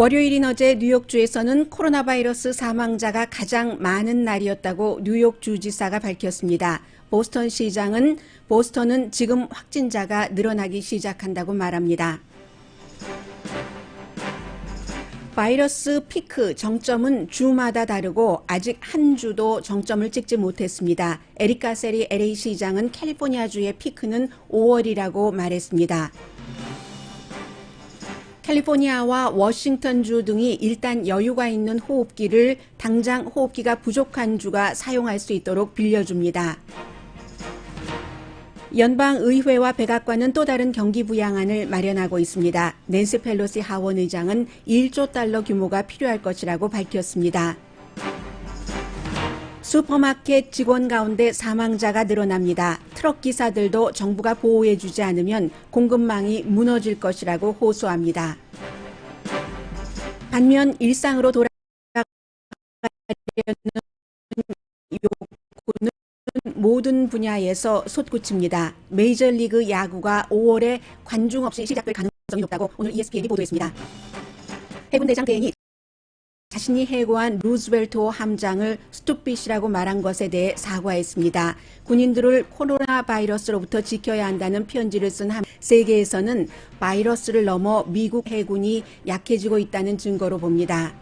월요일인 어제 뉴욕주에서는 코로나 바이러스 사망자가 가장 많은 날이었다고 뉴욕 주지사가 밝혔습니다. 보스턴 시장은 보스턴은 지금 확진자가 늘어나기 시작한다고 말합니다. 바이러스 피크 정점은 주마다 다르고 아직 한 주도 정점을 찍지 못했습니다. 에릭 가세리 LA 시장은 캘리포니아주의 피크는 5월이라고 말했습니다. 캘리포니아와 워싱턴주 등이 일단 여유가 있는 호흡기를 당장 호흡기가 부족한 주가 사용할 수 있도록 빌려줍니다. 연방의회와 백악관은 또 다른 경기 부양안을 마련하고 있습니다. 낸시 펠로시 하원 의장은 1조 달러 규모가 필요할 것이라고 밝혔습니다. 슈퍼마켓 직원 가운데 사망자가 늘어납니다. 트럭 기사들도 정부가 보호해주지 않으면 공급망이 무너질 것이라고 호소합니다. 반면 일상으로 돌아가려는 요구는 모든 분야에서 솟구칩니다. 메이저리그 야구가 5월에 관중 없이 시작될 가능성이 높다고 오늘 ESPN이 보도했습니다. 해군대장 대행이 자신이 해고한 루즈벨트 함장을 스투핏이라고 말한 것에 대해 사과했습니다. 군인들을 코로나 바이러스로부터 지켜야 한다는 편지를 쓴 세계에서는 바이러스를 넘어 미국 해군이 약해지고 있다는 증거로 봅니다.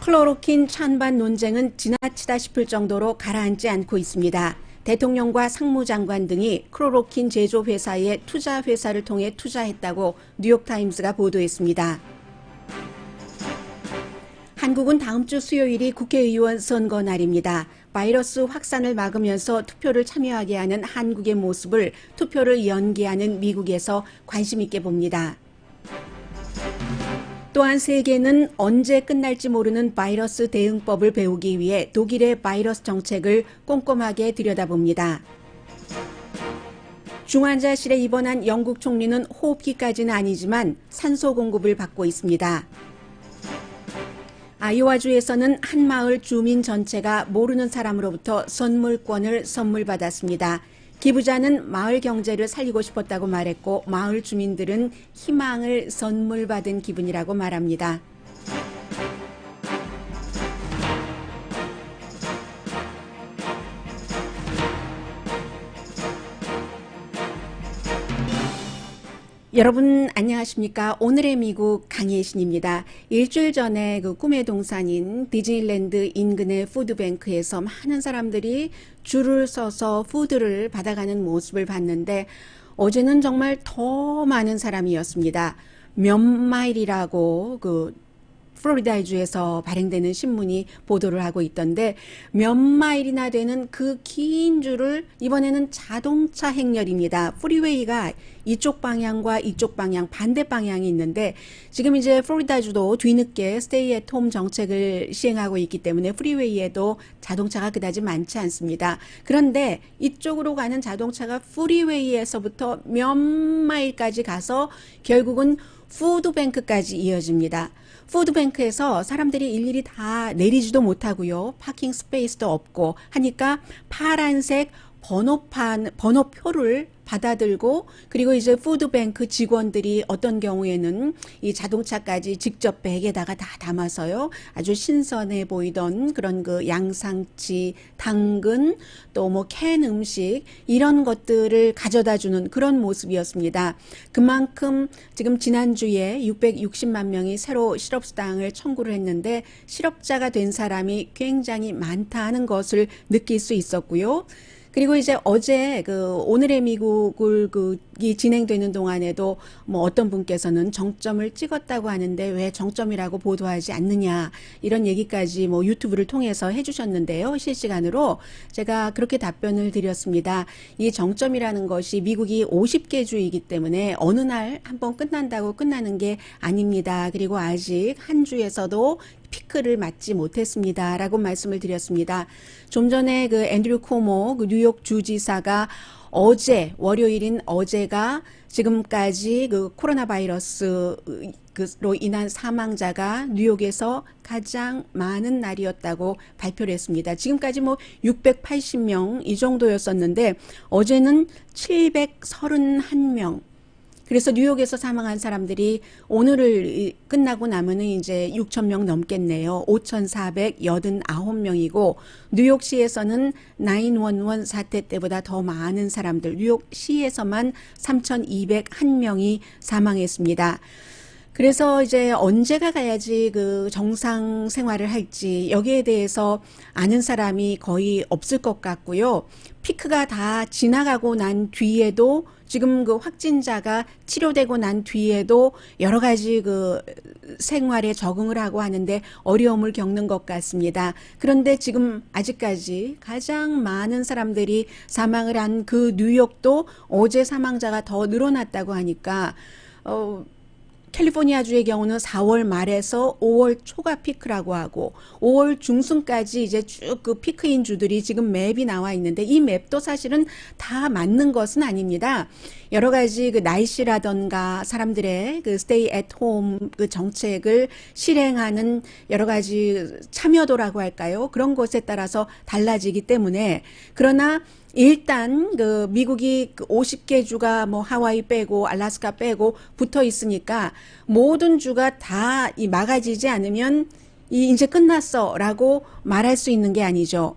클로로킨 찬반 논쟁은 지나치다 싶을 정도로 가라앉지 않고 있습니다. 대통령과 상무장관 등이 클로로킨 제조 회사에 투자 회사를 통해 투자했다고 뉴욕타임스가 보도했습니다. 한국은 다음 주 수요일이 국회의원 선거 날입니다. 바이러스 확산을 막으면서 투표를 참여하게 하는 한국의 모습을 투표를 연기하는 미국에서 관심 있게 봅니다. 또한 세계는 언제 끝날지 모르는 바이러스 대응법을 배우기 위해 독일의 바이러스 정책을 꼼꼼하게 들여다봅니다. 중환자실에 입원한 영국 총리는 호흡기까지는 아니지만 산소 공급을 받고 있습니다. 아이오와주에서는 한 마을 주민 전체가 모르는 사람으로부터 선물권을 선물받았습니다. 기부자는 마을 경제를 살리고 싶었다고 말했고 마을 주민들은 희망을 선물받은 기분이라고 말합니다. 여러분 안녕하십니까? 오늘의 미국 강예신입니다. 일주일 전에 그 꿈의 동산인 디즈니랜드 인근의 푸드뱅크에서 많은 사람들이 줄을 서서 푸드를 받아가는 모습을 봤는데 어제는 정말 더 많은 사람이었습니다. 몇 마일이라고 플로리다주에서 발행되는 신문이 보도를 하고 있던데 몇 마일이나 되는 그 긴 줄을 이번에는 자동차 행렬입니다. 프리웨이가 이쪽 방향과 이쪽 방향 반대 방향이 있는데 지금 이제 플로리다주도 뒤늦게 스테이 앳 홈 정책을 시행하고 있기 때문에 프리웨이에도 자동차가 그다지 많지 않습니다. 그런데 이쪽으로 가는 자동차가 프리웨이에서부터 몇 마일까지 가서 결국은 푸드뱅크까지 이어집니다. 푸드뱅크에서 사람들이 일일이 다 내리지도 못하고요. 파킹 스페이스도 없고 하니까 파란색 번호표를 받아들고 그리고 이제 푸드뱅크 직원들이 어떤 경우에는 이 자동차까지 직접 백에다가 다 담아서요. 아주 신선해 보이던 그런 그 양상치, 당근, 또 뭐 캔 음식 이런 것들을 가져다 주는 그런 모습이었습니다. 그만큼 지금 지난주에 660만 명이 새로 실업수당을 청구를 했는데 실업자가 된 사람이 굉장히 많다는 것을 느낄 수 있었고요. 그리고 이제 어제 오늘의 미국을 이 진행되는 동안에도 뭐 어떤 분께서는 정점을 찍었다고 하는데 왜 정점이라고 보도하지 않느냐 이런 얘기까지 뭐 유튜브를 통해서 해주셨는데요. 실시간으로 제가 그렇게 답변을 드렸습니다. 이 정점이라는 것이 미국이 50개 주이기 때문에 어느 날 한번 끝난다고 끝나는 게 아닙니다. 그리고 아직 한 주에서도 피크를 맞지 못했습니다. 라고 말씀을 드렸습니다. 좀 전에 앤드류 코모 뉴욕 주지사가 어제 월요일인 어제가 지금까지 코로나 바이러스로 인한 사망자가 뉴욕에서 가장 많은 날이었다고 발표를 했습니다. 지금까지 뭐 680명 이 정도였었는데 어제는 731명 그래서 뉴욕에서 사망한 사람들이 오늘을 끝나고 나면은 이제 6천 명 넘겠네요. 5,489명이고 뉴욕시에서는 911 사태 때보다 더 많은 사람들, 뉴욕시에서만 3,201명이 사망했습니다. 그래서 이제 언제가 가야지 그 정상 생활을 할지 여기에 대해서 아는 사람이 거의 없을 것 같고요. 피크가 다 지나가고 난 뒤에도 지금 그 확진자가 치료되고 난 뒤에도 여러 가지 그 생활에 적응을 하고 하는데 어려움을 겪는 것 같습니다. 그런데 지금 아직까지 가장 많은 사람들이 사망을 한 그 뉴욕도 어제 사망자가 더 늘어났다고 하니까 캘리포니아주의 경우는 4월 말에서 5월 초가 피크라고 하고 5월 중순까지 이제 쭉 그 피크인 주들이 지금 맵이 나와 있는데 이 맵도 사실은 다 맞는 것은 아닙니다. 여러 가지 그 날씨라던가 사람들의 그 stay at home 그 정책을 실행하는 여러 가지 참여도라고 할까요? 그런 것에 따라서 달라지기 때문에 그러나 일단 그 미국이 50개 주가 뭐 하와이 빼고 알래스카 빼고 붙어 있으니까 모든 주가 다 이 막아지지 않으면 이 이제 끝났어라고 말할 수 있는 게 아니죠.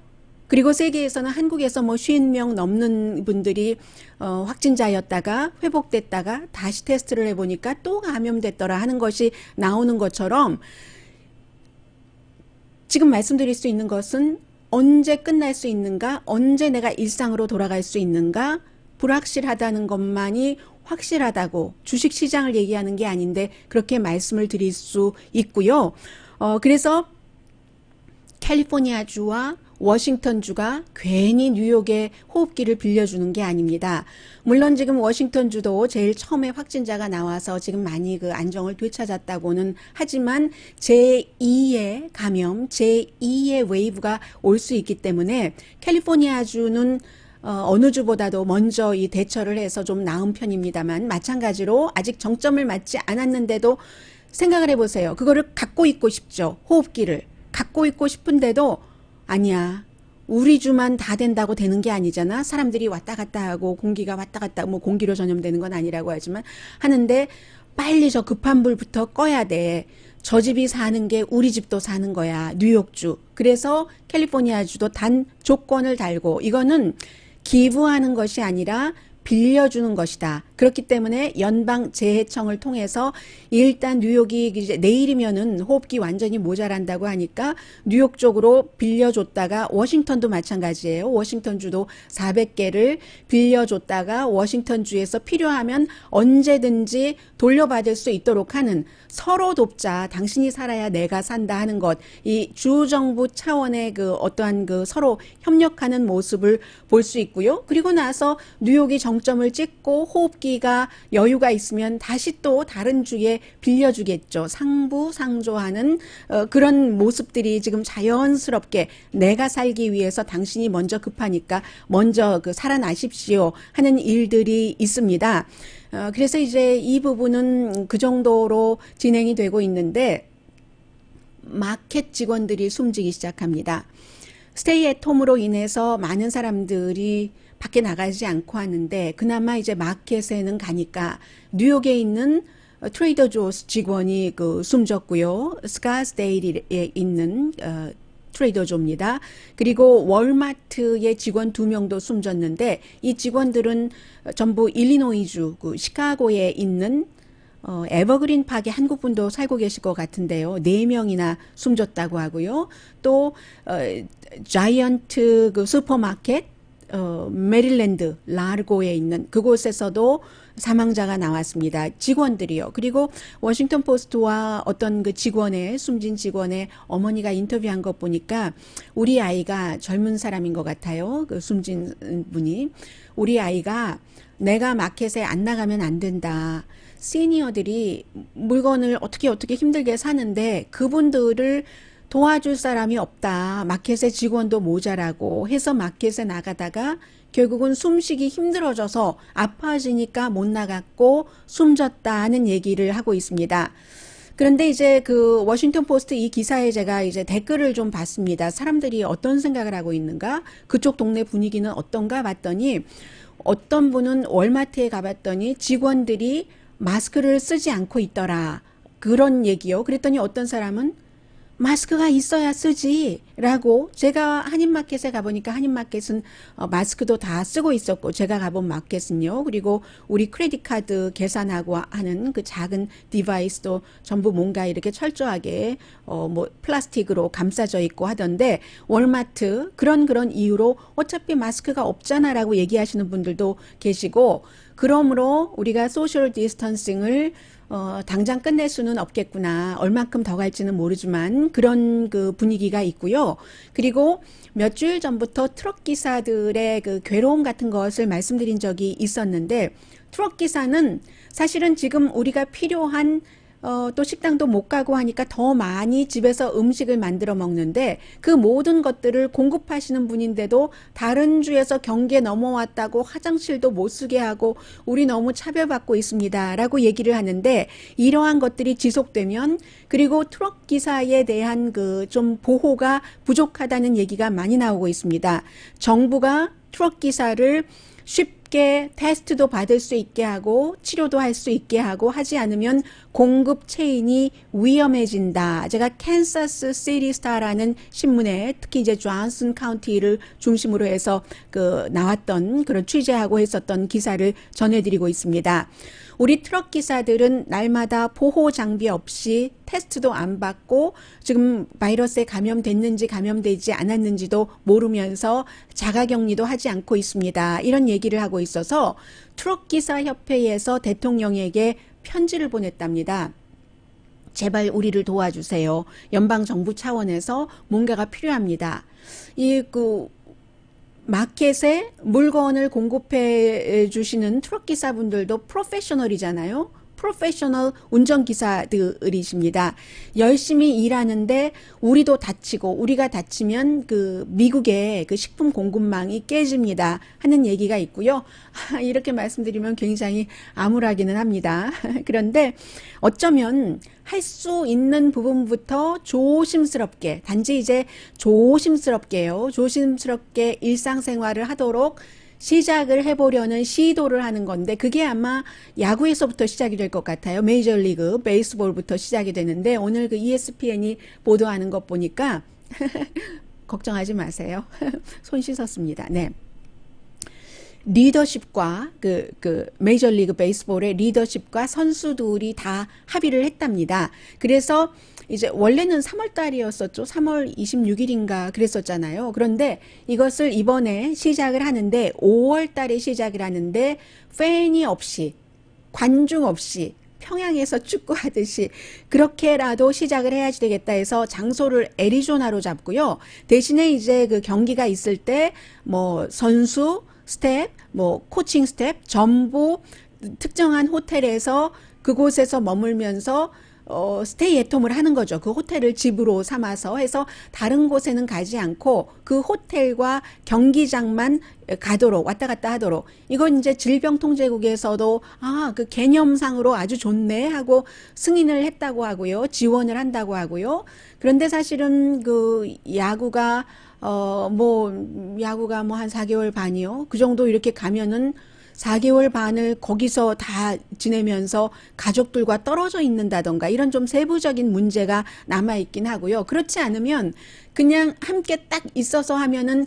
그리고 세계에서는 한국에서 뭐 50명 넘는 분들이 확진자였다가 회복됐다가 다시 테스트를 해보니까 또 감염됐더라 하는 것이 나오는 것처럼 지금 말씀드릴 수 있는 것은 언제 끝날 수 있는가, 언제 내가 일상으로 돌아갈 수 있는가, 불확실하다는 것만이 확실하다고 주식시장을 얘기하는 게 아닌데 그렇게 말씀을 드릴 수 있고요. 그래서 캘리포니아주와 워싱턴주가 괜히 뉴욕의 호흡기를 빌려주는 게 아닙니다. 물론 지금 워싱턴주도 제일 처음에 확진자가 나와서 지금 많이 그 안정을 되찾았다고는 하지만 제2의 감염, 제2의 웨이브가 올 수 있기 때문에 캘리포니아주는 어느 주보다도 먼저 이 대처를 해서 좀 나은 편입니다만 마찬가지로 아직 정점을 맞지 않았는데도 생각을 해보세요. 그거를 갖고 있고 싶죠. 호흡기를. 갖고 있고 싶은데도 아니야. 우리 주만 다 된다고 되는 게 아니잖아. 사람들이 왔다 갔다 하고 공기가 왔다 갔다 뭐 공기로 전염되는 건 아니라고 하지만 하는데 빨리 저 급한 불부터 꺼야 돼. 저 집이 사는 게 우리 집도 사는 거야. 뉴욕주. 그래서 캘리포니아주도 단 조건을 달고 이거는 기부하는 것이 아니라 빌려주는 것이다. 그렇기 때문에 연방재해청을 통해서 일단 뉴욕이 이제 내일이면은 호흡기 완전히 모자란다고 하니까 뉴욕 쪽으로 빌려줬다가 워싱턴도 마찬가지예요. 워싱턴주도 400개를 빌려줬다가 워싱턴주에서 필요하면 언제든지 돌려받을 수 있도록 하는 서로 돕자. 당신이 살아야 내가 산다 하는 것. 이 주정부 차원의 그 어떠한 그 서로 협력하는 모습을 볼 수 있고요. 그리고 나서 뉴욕이 정점을 찍고 호흡기가 여유가 있으면 다시 또 다른 주에 빌려주겠죠. 상부상조하는 그런 모습들이 지금 자연스럽게 내가 살기 위해서 당신이 먼저 급하니까 먼저 그 살아나십시오 하는 일들이 있습니다. 그래서 이제 이 부분은 그 정도로 진행이 되고 있는데 마켓 직원들이 숨지기 시작합니다. 스테이 앳 홈으로 인해서 많은 사람들이 밖에 나가지 않고 하는데 그나마 이제 마켓에는 가니까 뉴욕에 있는 트레이더 조스 직원이 그 숨졌고요. 스카스데일에 있는 트레이더 조입니다. 그리고 월마트의 직원 2명도 숨졌는데 이 직원들은 전부 일리노이주 그 시카고에 있는 에버그린 파크에 한국 분도 살고 계실 것 같은데요. 4명이나 숨졌다고 하고요. 또 자이언트 그 슈퍼마켓 메릴랜드 라르고에 있는 그곳에서도 사망자가 나왔습니다. 직원들이요. 그리고 워싱턴 포스트와 어떤 그 직원의 숨진 직원의 어머니가 인터뷰한 것 보니까 우리 아이가 젊은 사람인 것 같아요. 그 숨진 분이 우리 아이가 내가 마켓에 안 나가면 안 된다. 시니어들이 물건을 어떻게 힘들게 사는데 그분들을 도와줄 사람이 없다. 마켓의 직원도 모자라고 해서 마켓에 나가다가 결국은 숨쉬기 힘들어져서 아파지니까 못 나갔고 숨졌다는 얘기를 하고 있습니다. 그런데 이제 그 워싱턴 포스트 이 기사에 제가 이제 댓글을 좀 봤습니다. 사람들이 어떤 생각을 하고 있는가? 그쪽 동네 분위기는 어떤가 봤더니 어떤 분은 월마트에 가봤더니 직원들이 마스크를 쓰지 않고 있더라. 그런 얘기요. 그랬더니 어떤 사람은 마스크가 있어야 쓰지 라고, 제가 한인마켓에 가보니까 한인마켓은 마스크도 다 쓰고 있었고, 제가 가본 마켓은요, 그리고 우리 크레딧 카드 계산하고 하는 그 작은 디바이스도 전부 뭔가 이렇게 철저하게 뭐 플라스틱으로 감싸져 있고 하던데, 월마트 그런 이유로 어차피 마스크가 없잖아 라고 얘기하시는 분들도 계시고, 그러므로 우리가 소셜 디스턴싱을 당장 끝낼 수는 없겠구나. 얼만큼 더 갈지는 모르지만 그런 그 분위기가 있고요. 그리고 몇 주일 전부터 트럭 기사들의 그 괴로움 같은 것을 말씀드린 적이 있었는데, 트럭 기사는 사실은 지금 우리가 필요한 또 식당도 못 가고 하니까 더 많이 집에서 음식을 만들어 먹는데, 그 모든 것들을 공급하시는 분인데도 다른 주에서 경계 넘어왔다고 화장실도 못 쓰게 하고 우리 너무 차별받고 있습니다 라고 얘기를 하는데, 이러한 것들이 지속되면, 그리고 트럭 기사에 대한 그 좀 보호가 부족하다는 얘기가 많이 나오고 있습니다. 정부가 트럭 기사를 쉽게 테스트도 받을 수 있게 하고 치료도 할 수 있게 하고 하지 않으면 공급 체인이 위험해진다. 제가 캔사스 시티 스타라는 신문에 특히 이제 존슨 카운티를 중심으로 해서 그 나왔던 그런 취재하고 했었던 기사를 전해드리고 있습니다. 우리 트럭 기사들은 날마다 보호 장비 없이 테스트도 안 받고 지금 바이러스에 감염됐는지 감염되지 않았는지도 모르면서 자가격리도 하지 않고 있습니다. 이런 얘기를 하고 있어서 트럭 기사 협회에서 대통령에게 편지를 보냈답니다. 제발 우리를 도와주세요. 연방정부 차원에서 뭔가가 필요합니다. 마켓에 물건을 공급해 주시는 트럭 기사분들도 프로페셔널이잖아요. 프로페셔널 운전기사들이십니다. 열심히 일하는데 우리도 다치고, 우리가 다치면 그 미국의 그 식품 공급망이 깨집니다 하는 얘기가 있고요. 이렇게 말씀드리면 굉장히 암울하기는 합니다. 그런데 어쩌면 할 수 있는 부분부터 조심스럽게, 단지 이제 조심스럽게요. 조심스럽게 일상생활을 하도록 시작을 해보려는 시도를 하는 건데, 그게 아마 야구에서부터 시작이 될 것 같아요. 메이저리그 베이스볼부터 시작이 되는데, 오늘 그 ESPN이 보도하는 것 보니까 걱정하지 마세요. 손 씻었습니다. 네. 리더십과 메이저리그 베이스볼의 리더십과 선수들이 다 합의를 했답니다. 그래서 이제 원래는 3월 달이었었죠. 3월 26일인가 그랬었잖아요. 그런데 이것을 이번에 시작을 하는데, 5월 달에 시작을 하는데, 팬이 없이, 관중 없이 평양에서 축구하듯이 그렇게라도 시작을 해야지 되겠다 해서 장소를 애리조나로 잡고요. 대신에 이제 그 경기가 있을 때 뭐 선수, 스텝, 뭐 코칭 스텝 전부 특정한 호텔에서 그곳에서 머물면서 스테이 애톰을 하는 거죠. 그 호텔을 집으로 삼아서 해서 다른 곳에는 가지 않고 그 호텔과 경기장만 가도록, 왔다 갔다 하도록. 이건 이제 질병통제국에서도 그 개념상으로 아주 좋네 하고 승인을 했다고 하고요. 지원을 한다고 하고요. 그런데 사실은 그 야구가 한 4개월 반이요. 그 정도 이렇게 가면은 4개월 반을 거기서 다 지내면서 가족들과 떨어져 있는다던가 이런 좀 세부적인 문제가 남아있긴 하고요. 그렇지 않으면 그냥 함께 딱 있어서 하면은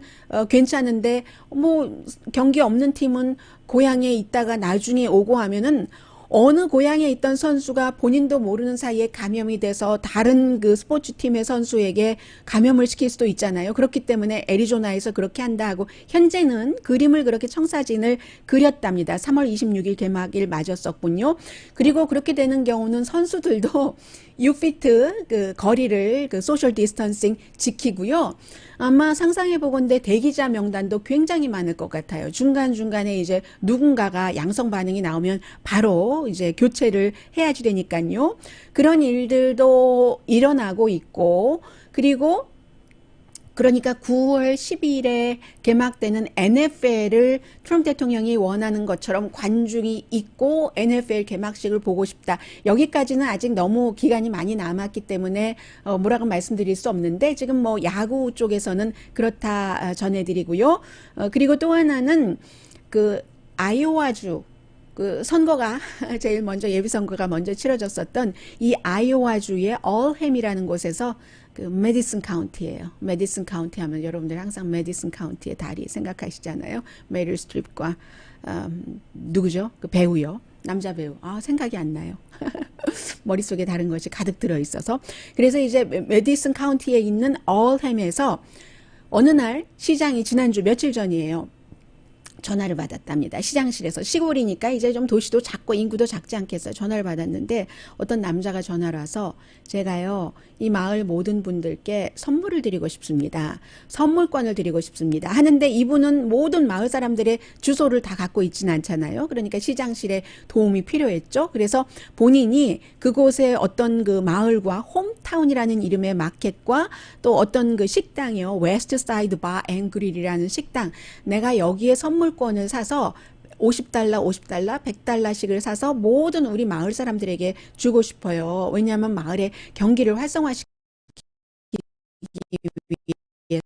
괜찮은데, 뭐 경기 없는 팀은 고향에 있다가 나중에 오고 하면은 어느 고향에 있던 선수가 본인도 모르는 사이에 감염이 돼서 다른 그 스포츠팀의 선수에게 감염을 시킬 수도 있잖아요. 그렇기 때문에 애리조나에서 그렇게 한다 하고, 현재는 그림을 그렇게 청사진을 그렸답니다. 3월 26일 개막일 맞았었군요. 그리고 그렇게 되는 경우는 선수들도 6피트 그 거리를 그 소셜 디스턴싱 지키고요. 아마 상상해 보건대 대기자 명단도 굉장히 많을 것 같아요. 중간중간에 이제 누군가가 양성 반응이 나오면 바로 이제 교체를 해야지 되니까요. 그런 일들도 일어나고 있고, 그리고 그러니까 9월 12일에 개막되는 NFL을 트럼프 대통령이 원하는 것처럼 관중이 있고 NFL 개막식을 보고 싶다. 여기까지는 아직 너무 기간이 많이 남았기 때문에 뭐라고 말씀드릴 수 없는데, 지금 뭐 야구 쪽에서는 그렇다 전해드리고요. 그리고 또 하나는 그 아이오와주 그 선거가 제일 먼저 예비 선거가 먼저 치러졌었던 이 아이오와주의 얼햄이라는 곳에서 그 메디슨 카운티예요. 메디슨 카운티 하면 여러분들 항상 메디슨 카운티의 다리 생각하시잖아요. 메릴 스트립과 누구죠? 그 배우요. 남자 배우. 생각이 안 나요. 머릿속에 다른 것이 가득 들어 있어서. 그래서 이제 메디슨 카운티에 있는 얼햄에서 어느 날 시장이 지난주 며칠 전이에요. 전화를 받았답니다. 시장실에서. 시골이니까 이제 좀 도시도 작고 인구도 작지 않겠어요. 전화를 받았는데 어떤 남자가 전화를 와서 제가요 이 마을 모든 분들께 선물을 드리고 싶습니다. 선물권을 드리고 싶습니다. 하는데 이분은 모든 마을 사람들의 주소를 다 갖고 있지는 않잖아요. 그러니까 시장실에 도움이 필요했죠. 그래서 본인이 그곳에 어떤 그 마을과 홈타운이라는 이름의 마켓과 또 어떤 그 식당이요. 웨스트 사이드 바 앤 그릴이라는 식당. 내가 여기에 선물권을 사서 50달러, 50달러, 100달러씩을 사서 모든 우리 마을 사람들에게 주고 싶어요. 왜냐하면 마을의 경기를 활성화시키기 위해서요.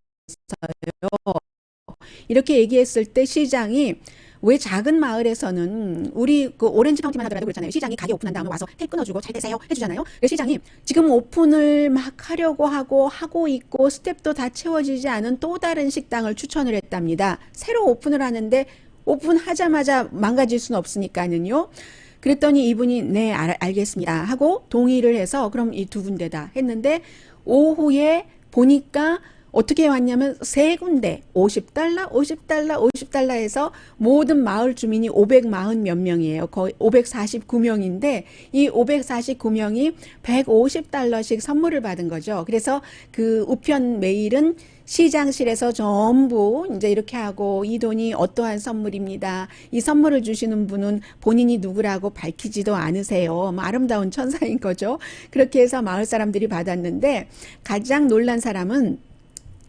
이렇게 얘기했을 때 시장이 왜 작은 마을에서는 우리 그 오렌지 카운티만 하더라도 그렇잖아요. 시장이 가게 오픈한 다음에 와서 테이프 끊어주고 잘 되세요 해주잖아요. 그래서 시장이 지금 오픈을 막 하려고 하고 있고 스텝도 다 채워지지 않은 또 다른 식당을 추천을 했답니다. 새로 오픈을 하는데 오픈하자마자 망가질 수는 없으니까는요. 그랬더니 이분이 네 알겠습니다 하고 동의를 해서 그럼 이 두 군데다 했는데 오후에 보니까 어떻게 왔냐면 세 군데 50달러, 50달러, 50달러 해서 모든 마을 주민이 540 몇 명이에요. 거의 549명인데 이 549명이 150달러씩 선물을 받은 거죠. 그래서 그 우편 메일은 시장실에서 전부 이제 이렇게 하고 이 돈이 어떠한 선물입니다. 이 선물을 주시는 분은 본인이 누구라고 밝히지도 않으세요. 뭐 아름다운 천사인 거죠. 그렇게 해서 마을 사람들이 받았는데 가장 놀란 사람은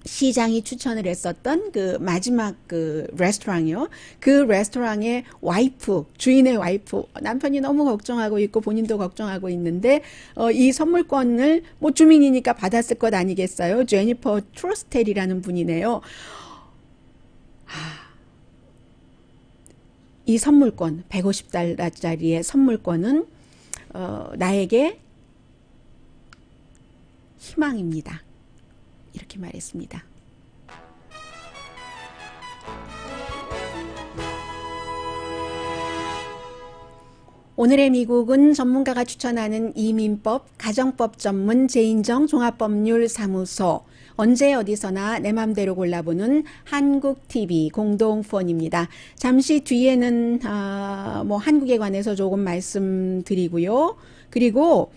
시장이 추천을 했었던 그 마지막 그 레스토랑이요. 그 레스토랑의 와이프, 주인의 와이프, 남편이 너무 걱정하고 있고 본인도 걱정하고 있는데 이 선물권을 뭐 주민이니까 받았을 것 아니겠어요? 제니퍼 트로스텔이라는 분이네요. 이 선물권, 150달러짜리의 선물권은 나에게 희망입니다. 이렇게 말했습니다. 오늘의 미국은 전문가가 추천하는 이민법, 가정법 전문 제인정 종합법률사무소, 언제 어디서나 내 맘대로 골라보는 한국TV 공동폰입니다. 잠시 뒤에는 뭐 한국에 관해서 조금 말씀드리고요. 그리고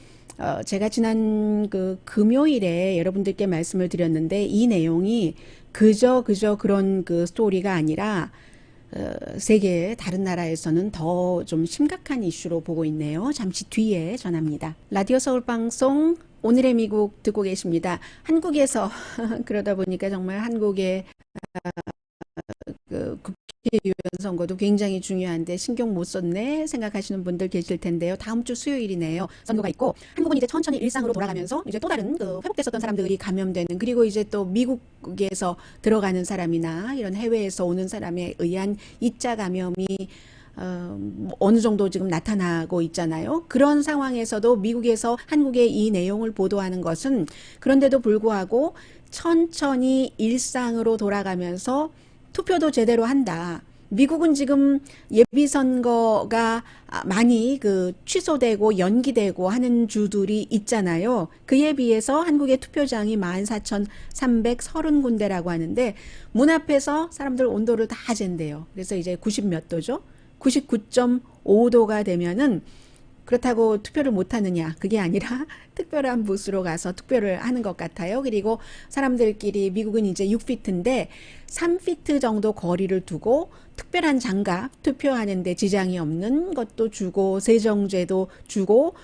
제가 지난 그 금요일에 여러분들께 말씀을 드렸는데 이 내용이 그저 그런 그 스토리가 아니라 세계의 다른 나라에서는 더 좀 심각한 이슈로 보고 있네요. 잠시 뒤에 전합니다. 라디오 서울 방송 오늘의 미국 듣고 계십니다. 한국에서 그러다 보니까 정말 한국의 그 국회의원 선거도 굉장히 중요한데 신경 못 썼네 생각하시는 분들 계실 텐데요. 다음 주 수요일이네요. 선거가 있고 한국은 이제 천천히 일상으로 돌아가면서 이제 또 다른 그 회복됐었던 사람들이 감염되는 그리고 이제 또 미국에서 들어가는 사람이나 이런 해외에서 오는 사람에 의한 2차 감염이 어느 정도 지금 나타나고 있잖아요. 그런 상황에서도 미국에서 한국의 이 내용을 보도하는 것은 그런데도 불구하고 천천히 일상으로 돌아가면서 투표도 제대로 한다. 미국은 지금 예비선거가 많이 그 취소되고 연기되고 하는 주들이 있잖아요. 그에 비해서 한국의 투표장이 14,330군데라고 하는데 문 앞에서 사람들 온도를 다 잰대요. 그래서 이제 90 몇 도죠? 99.5도가 되면은 그렇다고 투표를 못하느냐 그게 아니라 특별한 부스로 가서 투표를 하는 것 같아요. 그리고 사람들끼리 미국은 이제 6피트인데 3피트 정도 거리를 두고 특별한 장갑 투표하는데 지장이 없는 것도 주고 세정제도 주고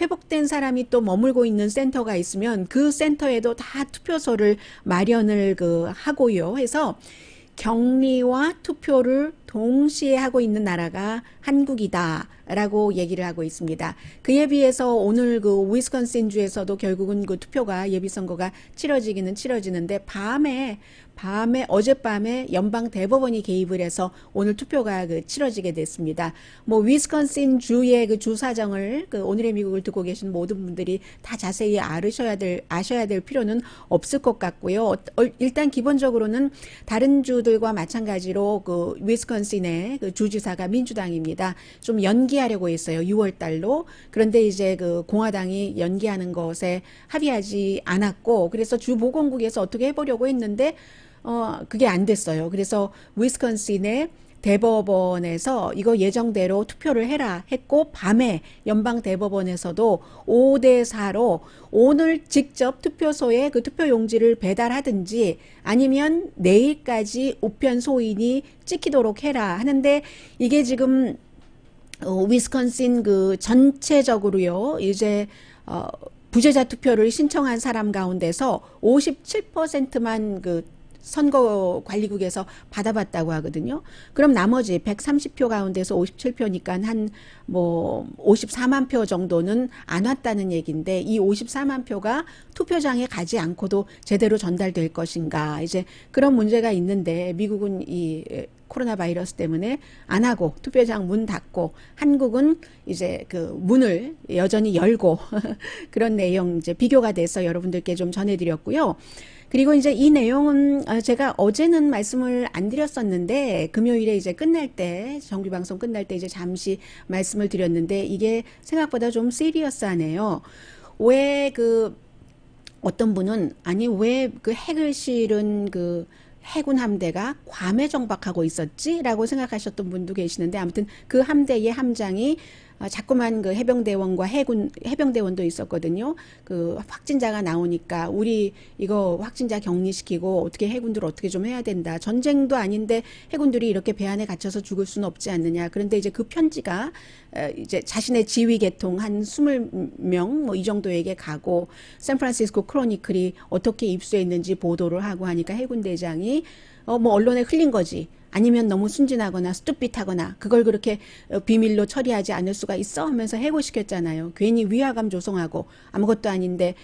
회복된 사람이 또 머물고 있는 센터가 있으면 그 센터에도 다 투표소를 마련을 하고요. 해서 격리와 투표를 동시에 하고 있는 나라가 한국이다. 라고 얘기를 하고 있습니다. 그에 비해서 오늘 그 위스콘신 주에서도 결국은 그 투표가 예비선거가 치러지기는 치러지는데 어젯밤에 연방 대법원이 개입을 해서 오늘 투표가 그 치러지게 됐습니다. 뭐 위스콘신 주의 그 주 사정을 그 오늘의 미국을 듣고 계신 모든 분들이 다 자세히 아셔야 될 필요는 없을 것 같고요. 일단 기본적으로는 다른 주들과 마찬가지로 그 위스콘신의 그 주지사가 민주당입니다. 좀 연기하려고 했어요. 6월 달로. 그런데 이제 그 공화당이 연기하는 것에 합의하지 않았고, 그래서 주 보건국에서 어떻게 해보려고 했는데 그게 안 됐어요. 그래서 위스콘신의 대법원에서 이거 예정대로 투표를 해라 했고, 밤에 연방 대법원에서도 5대4로 오늘 직접 투표소에 그 투표 용지를 배달하든지 아니면 내일까지 우편 소인이 찍히도록 해라 하는데, 이게 지금 위스콘신 그 전체적으로요, 이제 부재자 투표를 신청한 사람 가운데서 57%만 그 선거관리국에서 받아봤다고 하거든요. 그럼 나머지 130표 가운데서 57표니까 한 뭐 54만 표 정도는 안 왔다는 얘기인데, 이 54만 표가 투표장에 가지 않고도 제대로 전달될 것인가, 이제 그런 문제가 있는데, 미국은 이 코로나 바이러스 때문에 안 하고 투표장 문 닫고, 한국은 이제 그 문을 여전히 열고 그런 내용 이제 비교가 돼서 여러분들께 좀 전해드렸고요. 그리고 이제 이 내용은 제가 어제는 말씀을 안 드렸었는데, 금요일에 이제 끝날 때, 정규 방송 끝날 때 이제 잠시 말씀을 드렸는데, 이게 생각보다 좀 시리어스하네요. 왜 그 어떤 분은 아니 왜 그 핵을 실은 그 해군 함대가 괌에 정박하고 있었지라고 생각하셨던 분도 계시는데, 아무튼 그 함대의 함장이 자꾸만 그 해병대원과 해병대원도 있었거든요. 그 확진자가 나오니까 우리 이거 확진자 격리시키고 어떻게 해군들 어떻게 좀 해야 된다. 전쟁도 아닌데 해군들이 이렇게 배 안에 갇혀서 죽을 수는 없지 않느냐. 그런데 이제 그 편지가 이제 자신의 지휘 계통 한 20명 뭐 이 정도에게 가고, 샌프란시스코 크로니클이 어떻게 입수했는지 보도를 하고 하니까 해군대장이 뭐 언론에 흘린 거지, 아니면 너무 순진하거나 스투핏하거나 그걸 그렇게 비밀로 처리하지 않을 수가 있어 하면서 해고시켰잖아요. 괜히 위화감 조성하고 아무것도 아닌데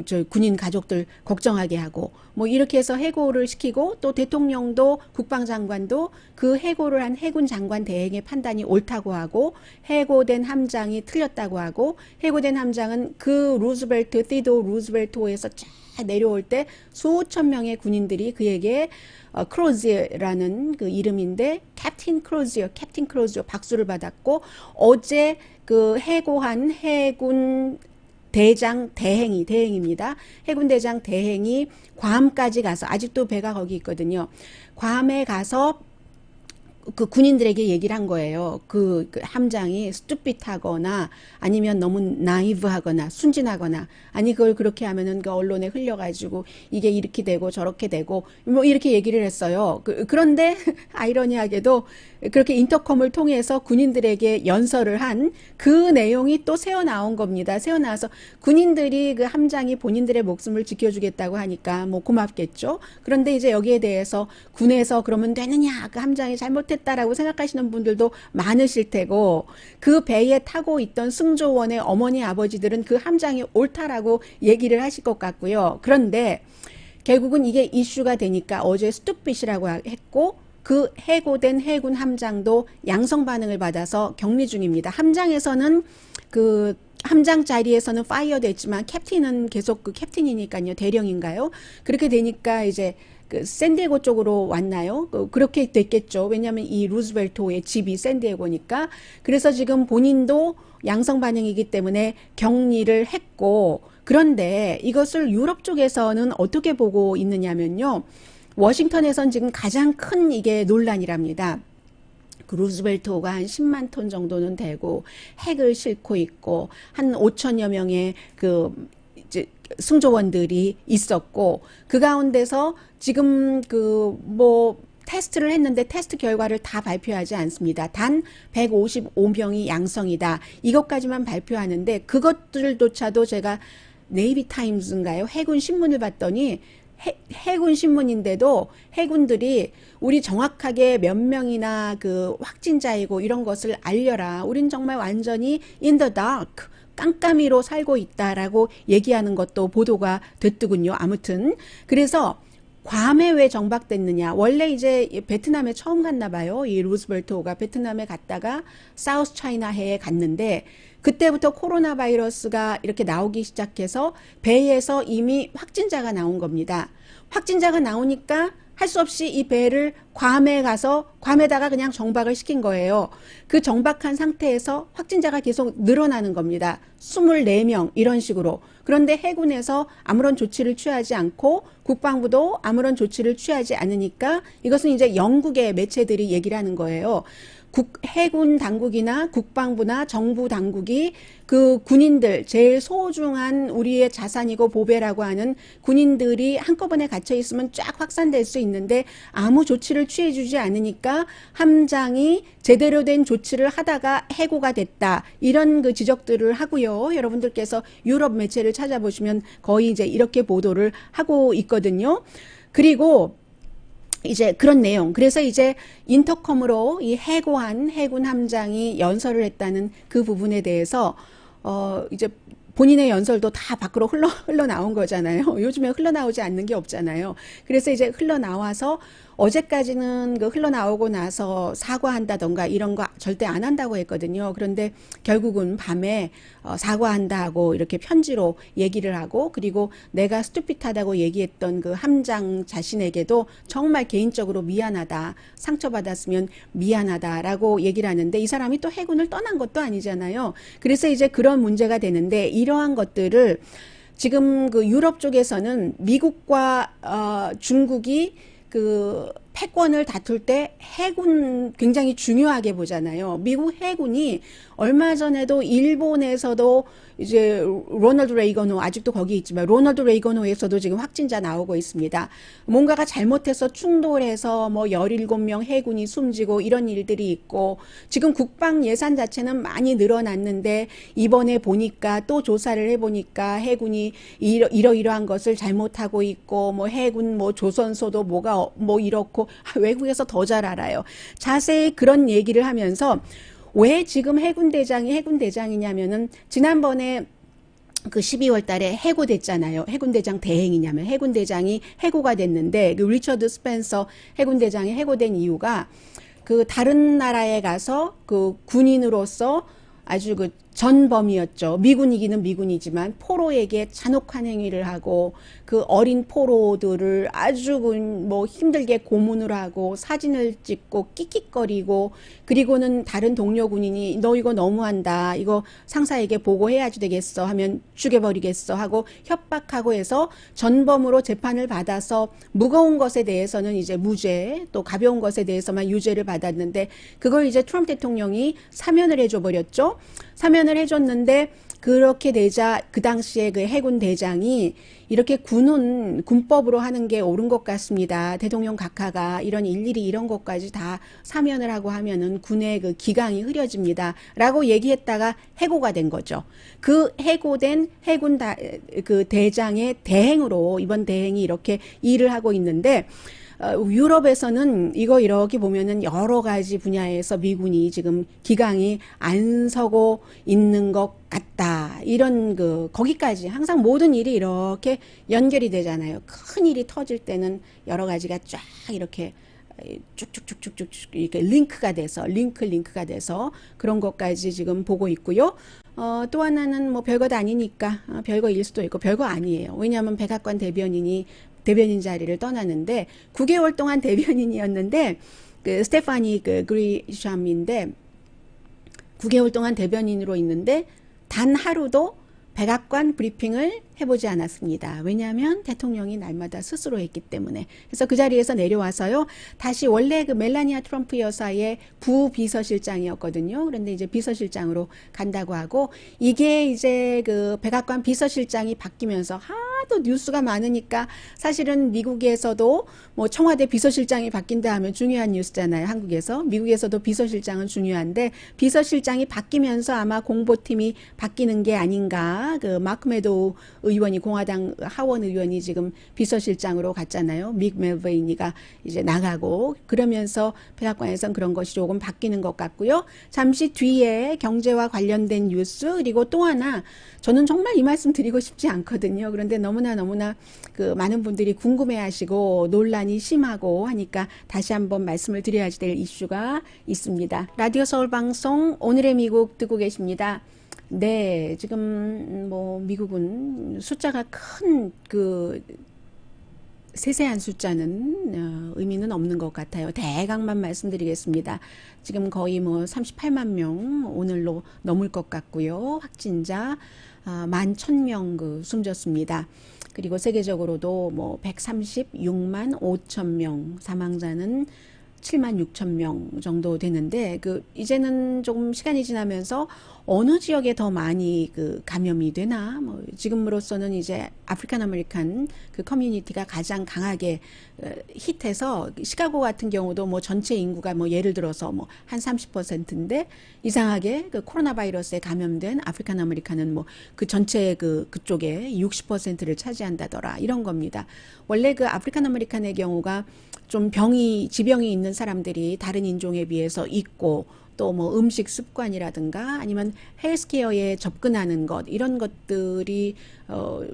저 군인 가족들 걱정하게 하고 뭐 이렇게 해서 해고를 시키고, 또 대통령도 국방장관도 그 해고를 한 해군 장관 대행의 판단이 옳다고 하고, 해고된 함장이 틀렸다고 하고, 해고된 함장은 그 티도 루즈벨트호에서 쫙 내려올 때 수천 명의 군인들이 그에게 크로지어라는 그 이름인데 캡틴 크로지어 박수를 받았고, 어제 그 해고한 해군 대장 대행입니다. 해군 대장 대행이 괌까지 가서, 아직도 배가 거기 있거든요. 괌에 가서 그 군인들에게 얘기를 한 거예요. 그 함장이 스투핏하거나 아니면 너무 나이브하거나 순진하거나, 아니 그걸 그렇게 하면은 그 언론에 흘려가지고 이게 이렇게 되고 저렇게 되고 뭐 이렇게 얘기를 했어요. 그런데 아이러니하게도 그렇게 인터컴을 통해서 군인들에게 연설을 한 그 내용이 또 새어 나온 겁니다. 새어 나와서 군인들이 그 함장이 본인들의 목숨을 지켜주겠다고 하니까 뭐 고맙겠죠. 그런데 이제 여기에 대해서 군에서 그러면 되느냐, 그 함장이 잘못했다라고 생각하시는 분들도 많으실 테고, 그 배에 타고 있던 승조원의 어머니 아버지들은 그 함장이 옳다라고 얘기를 하실 것 같고요. 그런데 결국은 이게 이슈가 되니까 어제 스투핏이라고 했고, 그 해고된 해군 함장도 양성 반응을 받아서 격리 중입니다. 함장에서는 그 함장 자리에서는 파이어 됐지만 캡틴은 계속 그 캡틴이니까요. 대령인가요? 그렇게 되니까 이제 그 샌디에고 쪽으로 왔나요? 그렇게 됐겠죠. 왜냐하면 이 루즈벨트호의 집이 샌디에고니까. 그래서 지금 본인도 양성 반응이기 때문에 격리를 했고, 그런데 이것을 유럽 쪽에서는 어떻게 보고 있느냐면요. 워싱턴에선 지금 가장 큰 이게 논란이랍니다. 그 루즈벨트호가 한 10만 톤 정도는 되고 핵을 싣고 있고 한 5천여 명의 그 이제 승조원들이 있었고, 그 가운데서 지금 그 뭐 테스트를 했는데 테스트 결과를 다 발표하지 않습니다. 단 155명이 양성이다. 이것까지만 발표하는데, 그것들조차도 제가 네이비 타임즈인가요? 해군 신문을 봤더니 해군 신문인데도 해군들이 우리 정확하게 몇 명이나 그 확진자이고 이런 것을 알려라. 우린 정말 완전히 in the dark. 깜깜이로 살고 있다라고 얘기하는 것도 보도가 됐더군요. 아무튼 그래서 괌에 왜 정박됐느냐. 원래 이제 베트남에 처음 갔나 봐요. 이 루즈벨트호가 베트남에 갔다가 사우스 차이나해에 갔는데 그때부터 코로나 바이러스가 이렇게 나오기 시작해서 배에서 이미 확진자가 나온 겁니다. 확진자가 나오니까 할 수 없이 이 배를 괌에 가서 괌에다가 그냥 정박을 시킨 거예요. 그 정박한 상태에서 확진자가 계속 늘어나는 겁니다. 24명 이런 식으로. 그런데 해군에서 아무런 조치를 취하지 않고 국방부도 아무런 조치를 취하지 않으니까 이것은 이제 영국의 매체들이 얘기를 하는 거예요. 해군 당국이나 국방부나 정부 당국이 그 군인들 제일 소중한 우리의 자산이고 보배라고 하는 군인들이 한꺼번에 갇혀 있으면 쫙 확산될 수 있는데 아무 조치를 취해주지 않으니까 함장이 제대로 된 조치를 하다가 해고가 됐다. 이런 그 지적들을 하고요. 여러분들께서 유럽 매체를 찾아보시면 거의 이제 이렇게 보도를 하고 있거든요. 그리고 이제 그런 내용. 그래서 이제 인터컴으로 이 해고한 해군 함장이 연설을 했다는 그 부분에 대해서 이제 본인의 연설도 다 밖으로 흘러나온 거잖아요. 요즘에 흘러나오지 않는 게 없잖아요. 그래서 이제 흘러나와서 어제까지는 그 흘러나오고 나서 사과한다던가 이런 거 절대 안 한다고 했거든요. 그런데 결국은 밤에 사과한다 하고 이렇게 편지로 얘기를 하고 그리고 내가 스투핏하다고 얘기했던 그 함장 자신에게도 정말 개인적으로 미안하다. 상처받았으면 미안하다라고 얘기를 하는데 이 사람이 또 해군을 떠난 것도 아니잖아요. 그래서 이제 그런 문제가 되는데 이러한 것들을 지금 그 유럽 쪽에서는 미국과 중국이 그 패권을 다툴 때 해군 굉장히 중요하게 보잖아요. 미국 해군이 얼마 전에도 일본에서도 이제 로널드 레이건호 아직도 거기 있지만 로널드 레이건호에서도 지금 확진자 나오고 있습니다. 뭔가가 잘못해서 충돌해서 뭐 17명 해군이 숨지고 이런 일들이 있고 지금 국방 예산 자체는 많이 늘어났는데 이번에 보니까 또 조사를 해보니까 해군이 이러이러한 것을 잘못하고 있고 뭐 해군 뭐 조선소도 뭐가 뭐 이렇고 외국에서 더 잘 알아요. 자세히 그런 얘기를 하면서 왜 지금 해군 대장이냐면은 지난번에 그 12월 달에 해고됐잖아요. 해군 대장 대행이냐면 해군 대장이 해고가 됐는데 그 리처드 스펜서 해군 대장이 해고된 이유가 그 다른 나라에 가서 그 군인으로서 아주 그 전범이었죠. 미군이기는 미군이지만 포로에게 잔혹한 행위를 하고 그 어린 포로들을 아주 뭐 힘들게 고문을 하고 사진을 찍고 끽끽거리고 그리고는 다른 동료 군인이 너 이거 너무한다. 이거 상사에게 보고해야지 되겠어 하면 죽여버리겠어 하고 협박하고 해서 전범으로 재판을 받아서 무거운 것에 대해서는 이제 무죄 또 가벼운 것에 대해서만 유죄를 받았는데 그걸 이제 트럼프 대통령이 사면을 해줘 버렸죠. 사면을 해줬는데 그렇게 되자 그 당시에 그 해군 대장이 이렇게 군은 군법으로 하는 게 옳은 것 같습니다. 대통령 각하가 이런 일일이 이런 것까지 다 사면을 하고 하면은 군의 그 기강이 흐려집니다. 라고 얘기했다가 해고가 된 거죠. 그 해고된 해군 그 대장의 대행으로 이번 대행이 이렇게 일을 하고 있는데 유럽에서는 이거 이렇게 보면은 여러 가지 분야에서 미군이 지금 기강이 안 서고 있는 것 같다. 이런 거기까지 항상 모든 일이 이렇게 연결이 되잖아요. 큰 일이 터질 때는 여러 가지가 쫙 이렇게 쭉쭉쭉쭉쭉 이렇게 링크가 돼서 그런 것까지 지금 보고 있고요. 또 하나는 뭐 별것 아니니까 별거일 수도 있고 별거 아니에요. 왜냐하면 백악관 대변인 자리를 떠나는데 9개월 동안 대변인이었는데 그 스테파니 그 그리샴인데 9개월 동안 대변인으로 있는데 단 하루도 백악관 브리핑을 해보지 않았습니다. 왜냐하면 대통령이 날마다 스스로 했기 때문에. 그래서 그 자리에서 내려와서요. 다시 원래 그 멜라니아 트럼프 여사의 부비서실장이었거든요. 그런데 이제 비서실장으로 간다고 하고 이게 이제 그 백악관 비서실장이 바뀌면서 하도 뉴스가 많으니까 사실은 미국에서도 뭐 청와대 비서실장이 바뀐다 하면 중요한 뉴스잖아요. 한국에서. 미국에서도 비서실장은 중요한데 비서실장이 바뀌면서 아마 공보팀이 바뀌는 게 아닌가. 그 마크 메도우 의원이 공화당 하원 의원이 지금 비서실장으로 갔잖아요. 믹 멜베이니가 이제 나가고 그러면서 백악관에선 그런 것이 조금 바뀌는 것 같고요. 잠시 뒤에 경제와 관련된 뉴스 그리고 또 하나 저는 정말 이 말씀 드리고 싶지 않거든요. 그런데 너무나 그 많은 분들이 궁금해하시고 논란이 심하고 하니까 다시 한번 말씀을 드려야 될 이슈가 있습니다. 라디오 서울 방송 오늘의 미국 듣고 계십니다. 네, 지금 뭐 미국은 숫자가 큰 그 세세한 숫자는 의미는 없는 것 같아요. 대강만 말씀드리겠습니다. 지금 거의 뭐 38만 명 오늘로 넘을 것 같고요. 확진자 11,000명 그 숨졌습니다. 그리고 세계적으로도 뭐 136만 5천 명, 사망자는 7만 6천 명 정도 되는데 이제는 조금 시간이 지나면서 어느 지역에 더 많이 감염이 되나 뭐 지금으로서는 이제 아프리칸 아메리칸 그 커뮤니티가 가장 강하게 힛해서 시카고 같은 경우도 뭐 전체 인구가 뭐 예를 들어서 뭐 한 30%인데 이상하게 그 코로나 바이러스에 감염된 아프리칸 아메리칸은 뭐 그 전체 그쪽에 60%를 차지한다더라 이런 겁니다. 원래 그 아프리칸 아메리칸의 경우가 좀 지병이 있는 사람들이 다른 인종에 비해서 있고 또 뭐 음식 습관이라든가 아니면 헬스케어에 접근하는 것 이런 것들이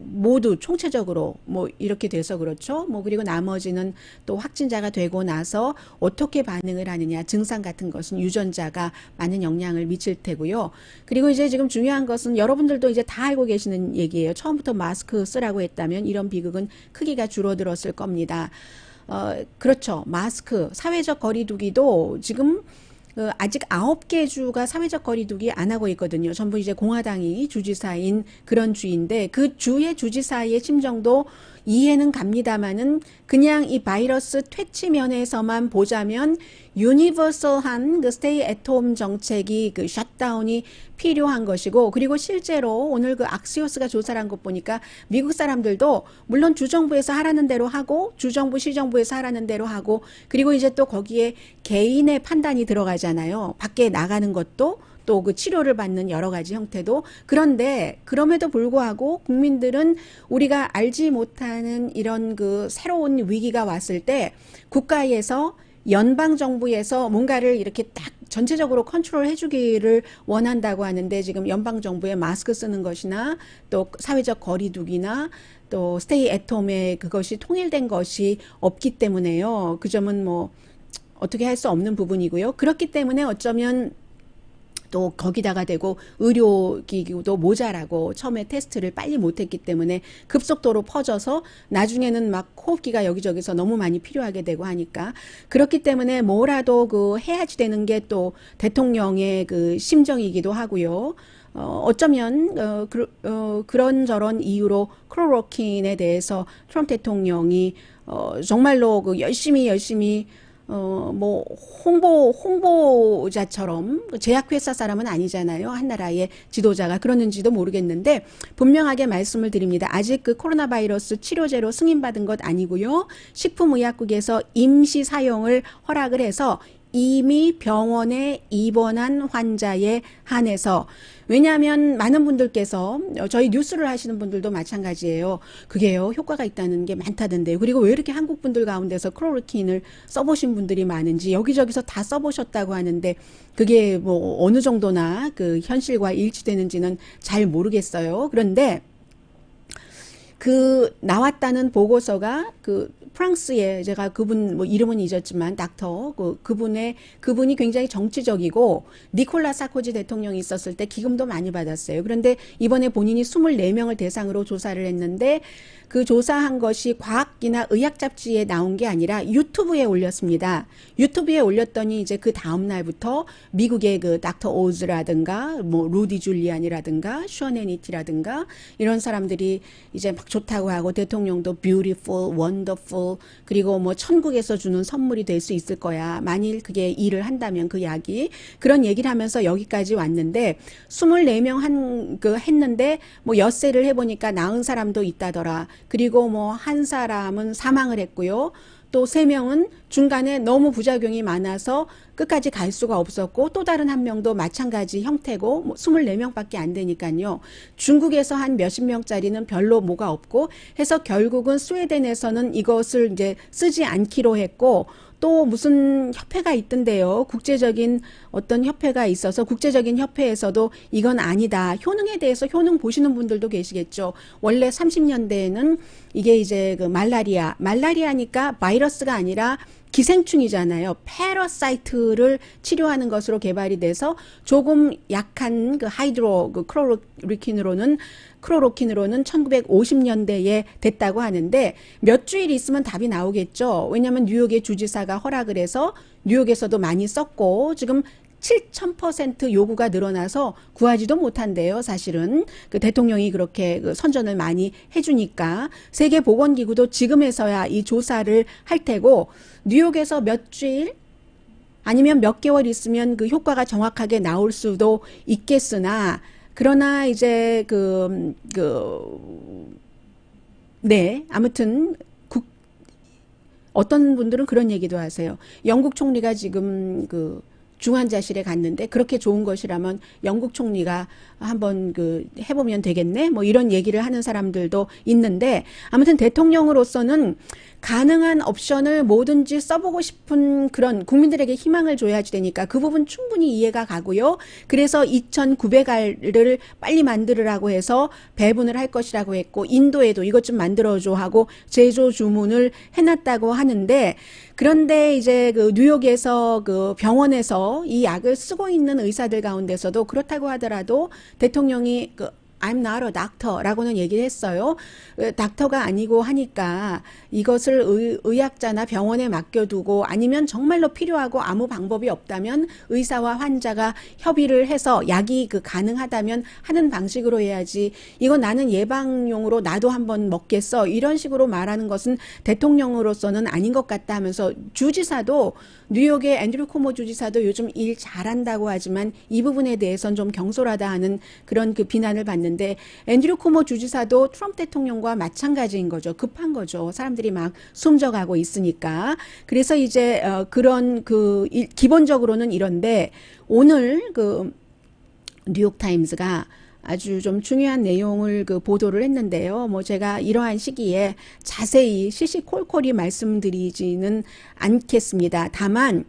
모두 총체적으로 뭐 이렇게 돼서 그렇죠. 뭐 그리고 나머지는 또 확진자가 되고 나서 어떻게 반응을 하느냐 증상 같은 것은 유전자가 많은 영향을 미칠 테고요. 그리고 이제 지금 중요한 것은 여러분들도 이제 다 알고 계시는 얘기예요. 처음부터 마스크 쓰라고 했다면 이런 비극은 크기가 줄어들었을 겁니다. 그렇죠. 마스크, 사회적 거리두기도 지금 아직 9개 주가 사회적 거리두기 안 하고 있거든요. 전부 이제 공화당이 주지사인 그런 주인데 그 주의 주지사의 심정도 이해는 갑니다만은 그냥 이 바이러스 퇴치 면에서만 보자면 유니버설한 그 스테이 애트홈 정책이 그 셧다운이 필요한 것이고 그리고 실제로 오늘 그 악시오스가 조사를 한 것 보니까 미국 사람들도 물론 주정부에서 하라는 대로 하고 주정부 시정부에서 하라는 대로 하고 그리고 이제 또 거기에 개인의 판단이 들어가잖아요. 밖에 나가는 것도 또 그 치료를 받는 여러 가지 형태도 그런데 그럼에도 불구하고 국민들은 우리가 알지 못하는 이런 그 새로운 위기가 왔을 때 국가에서 연방 정부에서 뭔가를 이렇게 딱 전체적으로 컨트롤 해주기를 원한다고 하는데 지금 연방 정부의 마스크 쓰는 것이나 또 사회적 거리두기나 또 스테이 애트홈에 그것이 통일된 것이 없기 때문에요. 그 점은 뭐 어떻게 할 수 없는 부분이고요. 그렇기 때문에 어쩌면 또 거기다가 대고 의료기구도 모자라고 처음에 테스트를 빨리 못했기 때문에 급속도로 퍼져서 나중에는 막 호흡기가 여기저기서 너무 많이 필요하게 되고 하니까 그렇기 때문에 뭐라도 해야지 되는 게 또 대통령의 그 심정이기도 하고요. 어쩌면 그런저런 이유로 클로로킨에 대해서 트럼프 대통령이 정말로 열심히 뭐 홍보자처럼 제약회사 사람은 아니잖아요. 한 나라의 지도자가 그러는지도 모르겠는데 분명하게 말씀을 드립니다. 아직 그 코로나 바이러스 치료제로 승인받은 것 아니고요. 식품의약국에서 임시 사용을 허락을 해서 이미 병원에 입원한 환자에 한해서 왜냐하면 많은 분들께서 저희 뉴스를 하시는 분들도 마찬가지예요. 그게요 효과가 있다는 게 많다던데요. 그리고 왜 이렇게 한국 분들 가운데서 클로로킨을 써보신 분들이 많은지 여기저기서 다 써보셨다고 하는데 그게 뭐 어느 정도나 그 현실과 일치되는지는 잘 모르겠어요. 그런데 나왔다는 보고서가 프랑스에 제가 그분 뭐 이름은 잊었지만 닥터 그분이 굉장히 정치적이고 니콜라 사코지 대통령이 있었을 때 기금도 많이 받았어요. 그런데 이번에 본인이 24명을 대상으로 조사를 했는데 그 조사한 것이 과학이나 의학 잡지에 나온 게 아니라 유튜브에 올렸습니다. 유튜브에 올렸더니 이제 그 다음 날부터 미국의 그 닥터 오즈라든가 뭐 루디 줄리안이라든가 슈어네니티라든가 이런 사람들이 이제 막 좋다고 하고 대통령도 beautiful, wonderful 그리고 뭐 천국에서 주는 선물이 될 수 있을 거야. 만일 그게 일을 한다면 그 약이 그런 얘기를 하면서 여기까지 왔는데 24명 했는데 뭐 엿새를 해보니까 나은 사람도 있다더라. 그리고 뭐 한 사람은 사망을 했고요. 또 3명은 중간에 너무 부작용이 많아서 끝까지 갈 수가 없었고 또 다른 한 명도 마찬가지 형태고 뭐 24명밖에 안 되니까요. 중국에서 한 몇십 명짜리는 별로 뭐가 없고 해서 결국은 스웨덴에서는 이것을 이제 쓰지 않기로 했고 또 무슨 협회가 있던데요. 국제적인 어떤 협회가 있어서 국제적인 협회에서도 이건 아니다. 효능에 대해서 효능 보시는 분들도 계시겠죠. 원래 30년대에는 이게 이제 그 말라리아니까 바이러스가 아니라 기생충이잖아요. 패러사이트를 치료하는 것으로 개발이 돼서 조금 약한 그 클로로킨으로는 1950년대에 됐다고 하는데 몇 주일 있으면 답이 나오겠죠. 왜냐하면 뉴욕의 주지사가 허락을 해서 뉴욕에서도 많이 썼고 지금 7,000% 요구가 늘어나서 구하지도 못한대요. 사실은 그 대통령이 그렇게 그 선전을 많이 해주니까 세계보건기구도 지금에서야 이 조사를 할 테고 뉴욕에서 몇 주일 아니면 몇 개월 있으면 그 효과가 정확하게 나올 수도 있겠으나 그러나 이제 네, 아무튼 어떤 분들은 그런 얘기도 하세요. 영국 총리가 지금 그 중환자실에 갔는데 그렇게 좋은 것이라면 영국 총리가 한번 해보면 되겠네? 뭐 이런 얘기를 하는 사람들도 있는데 아무튼 대통령으로서는 가능한 옵션을 뭐든지 써보고 싶은 그런 국민들에게 희망을 줘야지 되니까 그 부분 충분히 이해가 가고요. 그래서 2,900알을 빨리 만들으라고 해서 배분을 할 것이라고 했고 인도에도 이것 좀 만들어줘 하고 제조 주문을 해놨다고 하는데 그런데 이제 그 뉴욕에서 그 병원에서 이 약을 쓰고 있는 의사들 가운데서도 그렇다고 하더라도 대통령이 I'm not a doctor 라고는 얘기를 했어요. 닥터가 아니고 하니까 이것을 의학자나 병원에 맡겨두고 아니면 정말로 필요하고 아무 방법이 없다면 의사와 환자가 협의를 해서 약이 가능하다면 하는 방식으로 해야지 이거 나는 예방용으로 나도 한번 먹겠어 이런 식으로 말하는 것은 대통령으로서는 아닌 것 같다 하면서 주지사도 뉴욕의 앤드류 코모 주지사도 요즘 일 잘한다고 하지만 이 부분에 대해서는 좀 경솔하다 하는 그런 비난을 받는데 앤드류 코모 주지사도 트럼프 대통령과 마찬가지인 거죠. 급한 거죠. 사람들이 막 숨져가고 있으니까. 그래서 이제 그런 기본적으로는 이런데 오늘 뉴욕타임스가 아주 좀 중요한 내용을 보도를 했는데요. 뭐 제가 이러한 시기에 자세히 시시콜콜이 말씀드리지는 않겠습니다. 다만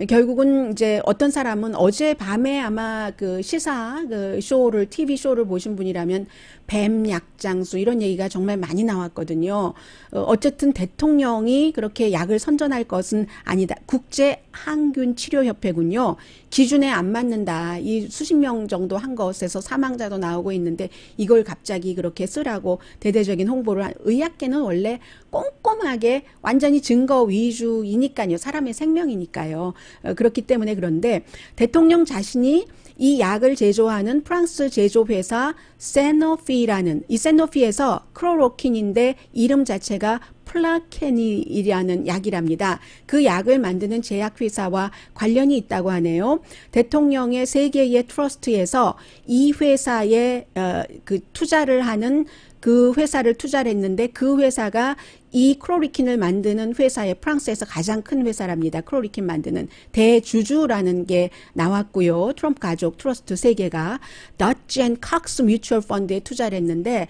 결국은 이제 어떤 사람은 어젯밤에 아마 TV 쇼를 보신 분이라면 뱀 약장수 이런 얘기가 정말 많이 나왔거든요. 어쨌든 대통령이 그렇게 약을 선전할 것은 아니다. 국제항균치료협회군요. 기준에 안 맞는다. 이 수십 명 정도 한 것에서 사망자도 나오고 있는데 이걸 갑자기 그렇게 쓰라고 대대적인 홍보를 의학계는 원래 꼼꼼하게 완전히 증거 위주이니까요. 사람의 생명이니까요. 그렇기 때문에 그런데 대통령 자신이 이 약을 제조하는 프랑스 제조회사 세노피라는 이 세노피에서 클로로킨인데 이름 자체가 플라케닐이라는 약이랍니다. 그 약을 만드는 제약회사와 관련이 있다고 하네요. 대통령의 세계의 트러스트에서 이 회사에 투자를 하는 그 회사를 투자를 했는데 그 회사가 이 클로리킨을 만드는 회사의 프랑스에서 가장 큰 회사랍니다. 클로리킨 만드는 대주주라는 게 나왔고요. 트럼프 가족 트러스트 3개가 Dutch and Cox 뮤추얼 펀드에 투자를 했는데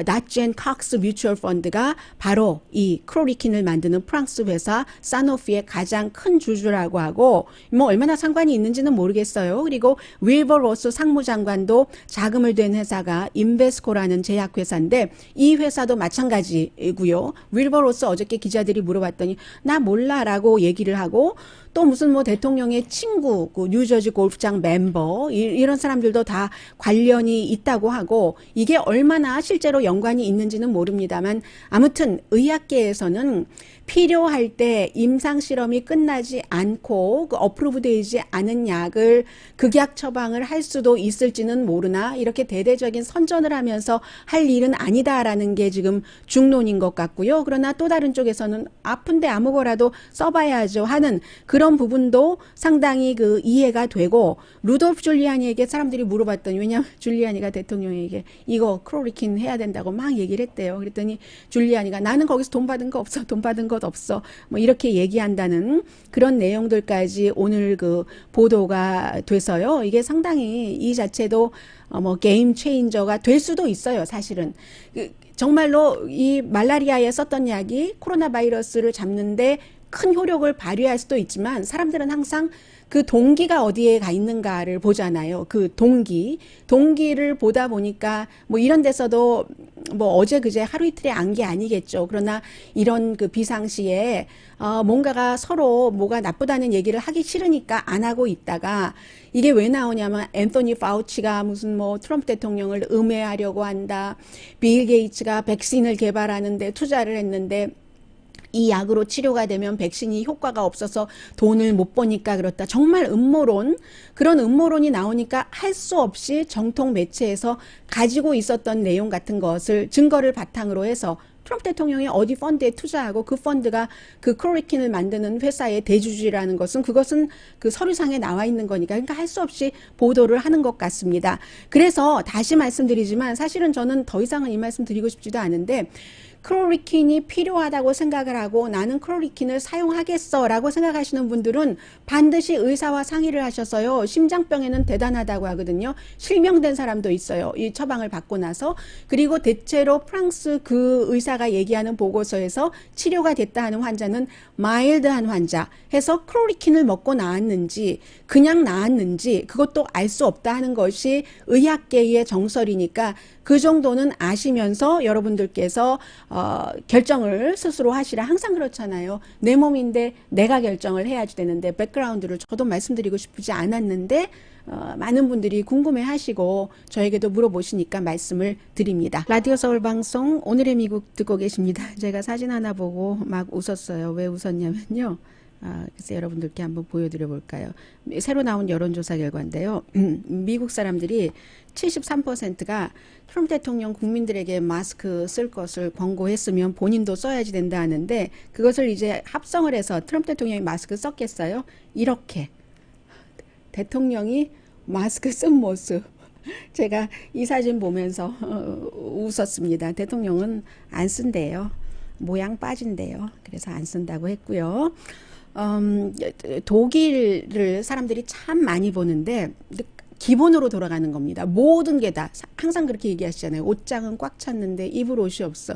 Dutch and Cox 뮤추얼 펀드가 바로 이 클로리킨을 만드는 프랑스 회사 사노피의 가장 큰 주주라고 하고 뭐 얼마나 상관이 있는지는 모르겠어요. 그리고 윌버 로스 상무장관도 자금을 댄 회사가 인베스코라는 제약회사인데 이 회사도 마찬가지고요. 윌버 로스 어저께 기자들이 물어봤더니 나 몰라라고 얘기를 하고 또 무슨 뭐 대통령의 친구, 뉴저지 골프장 멤버 이런 사람들도 다 관련이 있다고 하고 이게 얼마나 실제로 연관이 있는지는 모릅니다만 아무튼 의학계에서는 필요할 때 임상실험이 끝나지 않고 어프로브되지 않은 약을 극약 처방을 할 수도 있을지는 모르나 이렇게 대대적인 선전을 하면서 할 일은 아니다라는 게 지금 중론인 것 같고요. 그러니까 그러나 또 다른 쪽에서는 아픈데 아무거라도 써봐야죠 하는 그런 부분도 상당히 그 이해가 되고, 루돌프 줄리아니에게 사람들이 물어봤더니, 왜냐하면 줄리아니가 대통령에게 이거 크로리킨 해야 된다고 막 얘기를 했대요. 그랬더니 줄리아니가 나는 거기서 돈 받은 거 없어, 돈 받은 것 없어, 뭐 이렇게 얘기한다는 그런 내용들까지 오늘 그 보도가 돼서요. 이게 상당히 이 자체도 뭐 게임 체인저가 될 수도 있어요. 사실은 정말로 이 말라리아에 썼던 약이 코로나 바이러스를 잡는데 큰 효력을 발휘할 수도 있지만, 사람들은 항상 그 동기가 어디에 가 있는가를 보잖아요. 그 동기를 보다 보니까 뭐 이런 데서도 뭐 어제 그제 하루 이틀에 안 게 아니겠죠. 그러나 이런 그 비상시에 뭔가가 서로 뭐가 나쁘다는 얘기를 하기 싫으니까 안 하고 있다가, 이게 왜 나오냐면 앤토니 파우치가 무슨 뭐 트럼프 대통령을 음해하려고 한다, 빌 게이츠가 백신을 개발하는데 투자를 했는데 이 약으로 치료가 되면 백신이 효과가 없어서 돈을 못 버니까 그렇다. 정말 음모론, 그런 음모론이 나오니까 할 수 없이 정통 매체에서 가지고 있었던 내용 같은 것을 증거를 바탕으로 해서 트럼프 대통령이 어디 펀드에 투자하고 그 펀드가 그 크로리킨을 만드는 회사의 대주주라는 것은, 그것은 그 서류상에 나와 있는 거니까, 그러니까 할 수 없이 보도를 하는 것 같습니다. 그래서 다시 말씀드리지만 사실은 저는 더 이상은 이 말씀 드리고 싶지도 않은데, 크로리킨이 필요하다고 생각을 하고 나는 크로리킨을 사용하겠어 라고 생각하시는 분들은 반드시 의사와 상의를 하셔서요. 심장병에는 대단하다고 하거든요. 실명된 사람도 있어요. 이 처방을 받고 나서. 그리고 대체로 프랑스 그 의사가 얘기하는 보고서에서 치료가 됐다 하는 환자는 마일드한 환자 해서 크로리킨을 먹고 나았는지 그냥 나았는지 그것도 알 수 없다 하는 것이 의학계의 정설이니까, 그 정도는 아시면서 여러분들께서 결정을 스스로 하시라. 항상 그렇잖아요. 내 몸인데 내가 결정을 해야지 되는데, 백그라운드를 저도 말씀드리고 싶지 않았는데 많은 분들이 궁금해 하시고 저에게도 물어보시니까 말씀을 드립니다. 라디오 서울 방송 오늘의 미국 듣고 계십니다. 제가 사진 하나 보고 막 웃었어요. 왜 웃었냐면요. 글쎄 여러분들께 한번 보여드려 볼까요? 새로 나온 여론조사 결과인데요. 미국 사람들이 73%가 트럼프 대통령 국민들에게 마스크 쓸 것을 권고했으면 본인도 써야지 된다 하는데, 그것을 이제 합성을 해서 트럼프 대통령이 마스크 썼겠어요? 이렇게 대통령이 마스크 쓴 모습. 제가 이 사진 보면서 웃었습니다. 대통령은 안 쓴대요. 모양 빠진대요. 그래서 안 쓴다고 했고요. 독일을 사람들이 참 많이 보는데 기본으로 돌아가는 겁니다. 모든 게 다 항상 그렇게 얘기하시잖아요. 옷장은 꽉 찼는데 입을 옷이 없어.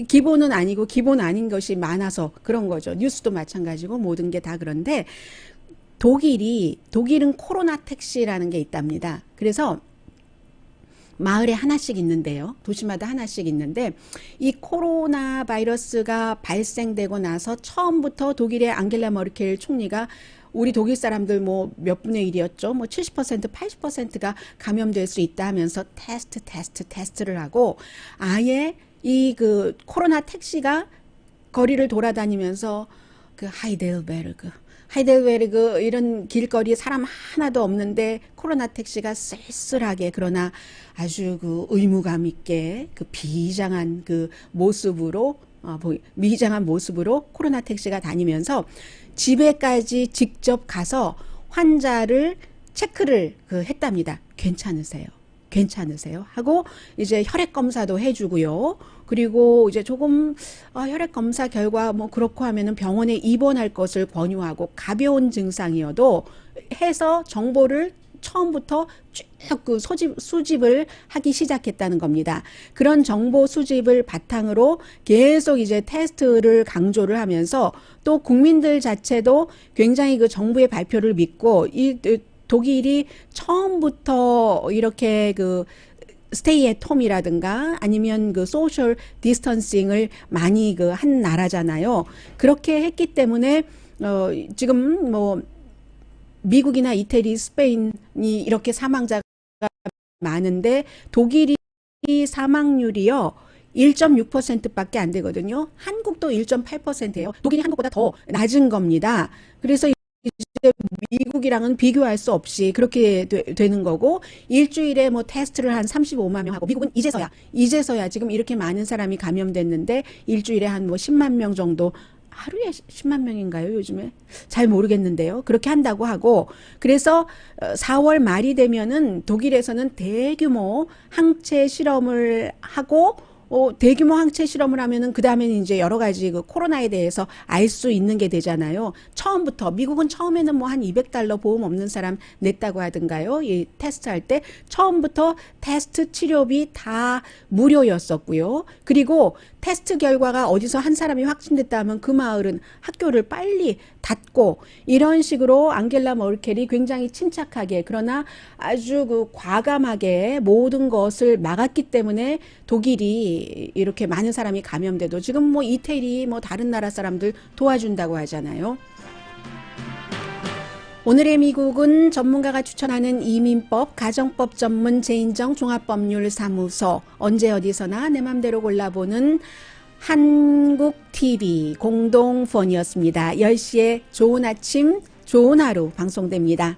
기본은 아니고 기본 아닌 것이 많아서 그런 거죠. 뉴스도 마찬가지고 모든 게 다 그런데, 독일은 코로나 택시라는 게 있답니다. 그래서 마을에 하나씩 있는데요. 도시마다 하나씩 있는데, 이 코로나 바이러스가 발생되고 나서 처음부터 독일의 앙겔라 머르켈 총리가 우리 독일 사람들 뭐 몇 분의 1이었죠. 뭐 70%, 80%가 감염될 수 있다 하면서 테스트를 하고, 아예 이 그 코로나 택시가 거리를 돌아다니면서 그 하이델베르그 이런 길거리에 사람 하나도 없는데 코로나 택시가 쓸쓸하게, 그러나 아주 그 의무감 있게 그 비장한 모습으로 코로나 택시가 다니면서 집에까지 직접 가서 환자를 체크를 했답니다. 괜찮으세요? 하고 이제 혈액 검사도 해주고요. 그리고 이제 조금 혈액 검사 결과 뭐 그렇고 하면은 병원에 입원할 것을 권유하고, 가벼운 증상이어도 해서 정보를 처음부터 쭉 그 수집을 하기 시작했다는 겁니다. 그런 정보 수집을 바탕으로 계속 이제 테스트를 강조를 하면서, 또 국민들 자체도 굉장히 그 정부의 발표를 믿고, 이 독일이 처음부터 이렇게 그 스테이 앳 홈이라든가 아니면 그 소셜 디스턴싱을 많이 한 나라잖아요. 그렇게 했기 때문에 지금 뭐 미국이나 이태리, 스페인이 이렇게 사망자가 많은데 독일이 사망률이요 1.6%밖에 안 되거든요. 한국도 1.8%예요. 독일이 한국보다 더 낮은 겁니다. 그래서 이제 미국이랑은 비교할 수 없이 그렇게 되는 거고, 일주일에 뭐 테스트를 한 35만 명 하고, 미국은 이제서야 지금 이렇게 많은 사람이 감염됐는데 일주일에 한 뭐 10만 명 정도, 하루에 10만 명인가요, 요즘에? 잘 모르겠는데요. 그렇게 한다고 하고, 그래서 4월 말이 되면은 독일에서는 대규모 항체 실험을 하고, 대규모 항체 실험을 하면은 그 다음에는 이제 여러 가지 그 코로나에 대해서 알 수 있는 게 되잖아요. 처음부터 미국은 처음에는 뭐 한 $200 보험 없는 사람 냈다고 하던가요? 이 테스트 할 때 처음부터 테스트 치료비 다 무료였었고요. 그리고 테스트 결과가 어디서 한 사람이 확진됐다 하면 그 마을은 학교를 빨리 닫고, 이런 식으로 앙겔라 머켈이 굉장히 침착하게, 그러나 아주 그 과감하게 모든 것을 막았기 때문에 독일이 이렇게 많은 사람이 감염돼도 지금 뭐 이태리 뭐 다른 나라 사람들 도와준다고 하잖아요. 오늘의 미국은 전문가가 추천하는 이민법, 가정법 전문 재인정 종합법률사무소, 언제 어디서나 내 맘대로 골라보는 한국TV 공동폰이었습니다. 10시에 좋은 아침, 좋은 하루 방송됩니다.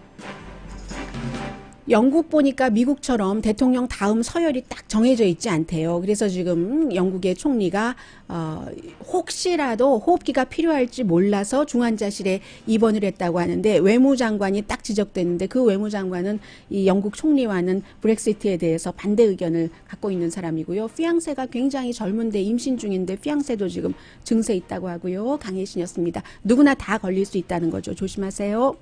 영국 보니까 미국처럼 대통령 다음 서열이 딱 정해져 있지 않대요. 그래서 지금 영국의 총리가 혹시라도 호흡기가 필요할지 몰라서 중환자실에 입원을 했다고 하는데, 외무장관이 딱 지적됐는데 그 외무장관은 이 영국 총리와는 브렉시트에 대해서 반대 의견을 갖고 있는 사람이고요. 피앙세가 굉장히 젊은데 임신 중인데 피앙세도 지금 증세 있다고 하고요. 강혜신이었습니다. 누구나 다 걸릴 수 있다는 거죠. 조심하세요.